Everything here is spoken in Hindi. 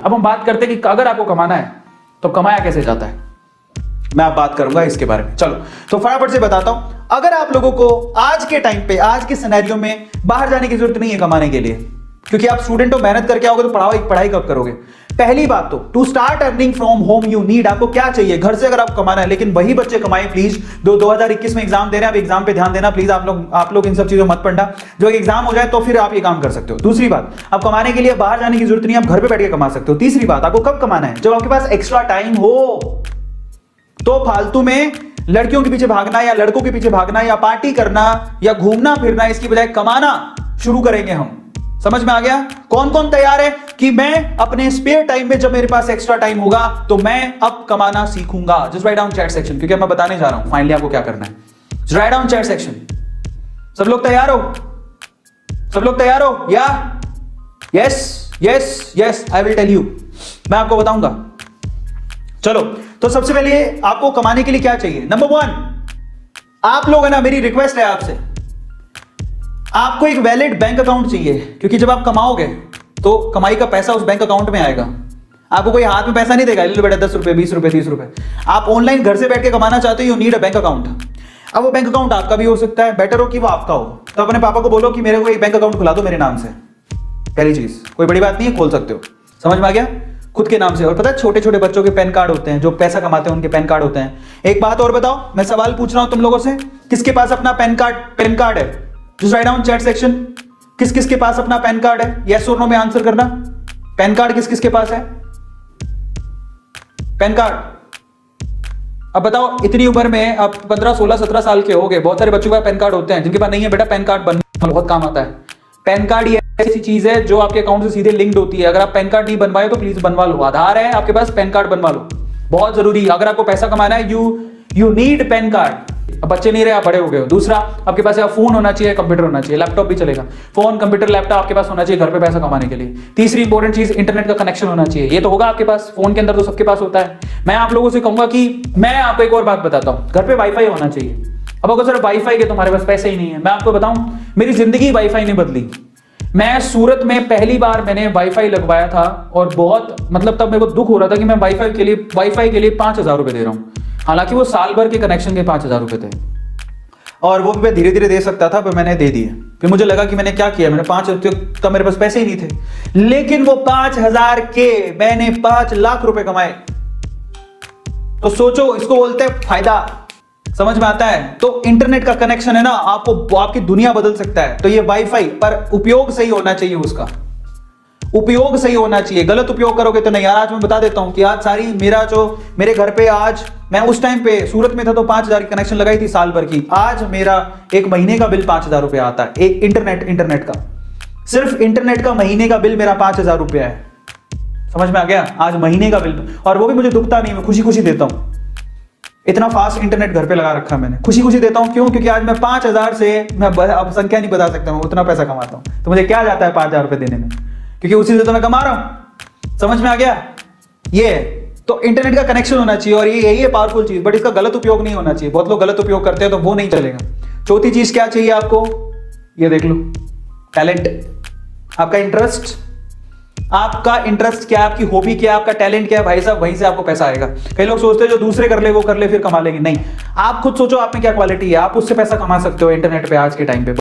अब हम बात करते हैं कि अगर आपको कमाना है तो कमाया कैसे जाता है, मैं आप बात करूंगा इसके बारे में। चलो तो फटाफट से बताता हूं। अगर आप लोगों को आज के टाइम पे, आज के सिनेरियो में बाहर जाने की जरूरत नहीं है कमाने के लिए, क्योंकि आप स्टूडेंट हो, मेहनत करके आओगे तो पढ़ाई कब करोगे। पहली बात तो to start earning from home you need, आपको क्या चाहिए घर से अगर आपको कमाना है। लेकिन वही बच्चे कमाएं प्लीज 2021 में एग्जाम दे रहे हैं, अब एग्जाम पे ध्यान देना प्लीज। आप लोग इन सब चीजों मत पढ़ना, जो एग्जाम हो जाए तो फिर आप ये काम कर सकते हो। दूसरी बात, आप कमाने के लिए बाहर जाने की जरूरत नहीं, आप घर पे बैठ के कमा सकते हो। तीसरी बात, आपको कब कमाना है, जब आपके पास एक्स्ट्रा टाइम हो। तो फालतू में लड़कियों के पीछे भागना या लड़कों के पीछे भागना या पार्टी करना या घूमना फिरना, इसकी बजाय कमाना शुरू करेंगे हम। समझ में आ गया? कौन कौन तैयार है कि मैं अपने स्पेयर टाइम में, जब मेरे पास एक्स्ट्रा टाइम होगा तो मैं अब कमाना सीखूंगा? Just write down chat section, क्योंकि मैं बताने जा रहा हूं फाइनली आपको क्या करना है। Just write down chat section. सब लोग तैयार हो? सब लोग तैयार हो? या yes yes yes, I will tell you, मैं आपको बताऊंगा। चलो तो सबसे पहले आपको कमाने के लिए क्या चाहिए। नंबर 1, आप लोग है ना, मेरी रिक्वेस्ट है आपसे, आपको एक वैलिड बैंक अकाउंट चाहिए, क्योंकि जब आप कमाओगे तो कमाई का पैसा उस बैंक अकाउंट में आएगा। आपको कोई हाथ में पैसा नहीं देगा, ले लो बेटा 10 रुपए 20 रुपए 30 रुपए। आप ऑनलाइन घर से बैठ के कमाना चाहते हो, you need a bank account. अब वो बैंक अकाउंट आपका भी हो सकता है, बेटर हो कि वो आपका हो। तो अपने पापा को बोलो कि मेरे को एक बैंक अकाउंट खुला दो मेरे नाम से। पहली चीज, कोई बड़ी बात नहीं है, खोल सकते हो। समझ में आ गया? खुद के नाम से। और पता है छोटे छोटे बच्चों के पैन कार्ड होते हैं, जो पैसा कमाते हैं उनके पैन कार्ड होते हैं। एक बात और बताओ, मैं सवाल पूछ रहा हूं तुम लोगों से, किसके पास अपना पैन कार्ड है? Just write down chat section, किस किस के पास अपना पैन कार्ड है? यस और नो में आंसर करना। पैन कार्ड किस किस के पास है? Pan card. अब बताओ, इतनी उम्र में अब 15 16 17 साल के हो गए, बहुत सारे बच्चों का पैन कार्ड होते हैं, जिनके पास नहीं है बेटा पैन कार्ड बनना बहुत काम आता है। पैन कार्ड ये ऐसी चीज है जो आपके अकाउंट से सीधे लिंक्ड होती है। अगर आप पैन कार्ड नहीं बनवाए तो प्लीज बनवा लो। आधार है आपके पास, पैन कार्ड बनवा लो, बहुत जरूरी। अगर आपको पैसा कमाना है यू नीड पैन कार्ड। अब बच्चे नहीं रहे, आप बड़े हो गए हो। दूसरा, आपके पास फोन होना चाहिए, कंप्यूटर होना चाहिए, लैपटॉप भी चलेगा। फोन, कंप्यूटर, लैपटॉप आपके पास होना चाहिए घर पे पैसा कमाने के लिए। तीसरी इंपॉर्टेंट चीज, इंटरनेट का कनेक्शन होना चाहिए। ये तो होगा आपके पास, फोन के अंदर तो सबके पास होता है। मैं आप लोगों से कहूंगा कि मैं आपको एक और बात बताता हूं, घर पे वाईफाई होना चाहिए। अब अगर सर वाईफाई के तुम्हारे पास पैसे ही नहीं है, मैं आपको बताऊं, मेरी जिंदगी वाईफाई ने बदली। मैं सूरत में पहली बार मैंने वाईफाई लगवाया था, और बहुत मतलब तब मेरे को दुख हो रहा था कि मैं वाईफाई के लिए 5,000 रुपए दे रहा हूं। हालांकि वो साल भर के कनेक्शन के 5,000 रुपए थे, और वो भी मैं धीरे धीरे दे सकता था, पर मैंने दे दिए। फिर मुझे लगा कि मैंने क्या किया, मैंने 5 तब मेरे पास पैसे ही नहीं थे। लेकिन वो 5,000 के मैंने 5 लाख रुपए कमाए। तो सोचो, इसको बोलते हैं फायदा। समझ में आता है? तो इंटरनेट का कनेक्शन है ना, आपको आपकी दुनिया बदल सकता है। तो ये वाईफाई, पर उपयोग सही होना चाहिए, उसका उपयोग सही होना चाहिए। गलत उपयोग करोगे तो नहीं। यार आज मैं बता देता हूं कि आज सारी मेरे घर पे, आज मैं उस टाइम पे सूरत में था तो 5,000 की कनेक्शन लगाई थी साल भर की। आज मेरा एक महीने का बिल 5,000 रुपया आता है। एक इंटरनेट का, सिर्फ इंटरनेट का महीने का बिल मेरा 5,000 रुपया है। समझ में आ गया? आज महीने का बिल, और वो भी मुझे दुखता नहीं, मैं खुशी खुशी देता हूं। इतना फास्ट इंटरनेट घर पे लगा रखा मैंने, खुशी खुशी देता हूं। क्यों? क्योंकि आज मैं 5,000 से, मैं अब संख्या नहीं बता सकता, मैं उतना पैसा कमाता हूं। तो मुझे क्या जाता है 5,000 रुपए देने में, क्योंकि उसी से तो मैं कमा रहा हूं। समझ में आ गया? ये तो इंटरनेट का कनेक्शन होना चाहिए, और यही है पावरफुल चीज, बट इसका गलत उपयोग नहीं होना चाहिए। बहुत लोग गलत उपयोग करते हैं तो वो नहीं चलेगा। चौथी चीज क्या चाहिए आपको, ये देख लो, टैलेंट। आपका इंटरेस्ट, आपका इंटरेस्ट क्या है, आपकी हॉबी क्या है, आपका टैलेंट क्या है, भाई साहब, वहीं से आपको पैसा आएगा। कई लोग सोचते हैं जो दूसरे कर ले वो कर ले फिर कमा लेंगे। नहीं, आप खुद सोचो आप में क्या क्वालिटी है, आप उससे पैसा कमा सकते हो इंटरनेट पे आज के टाइम पे।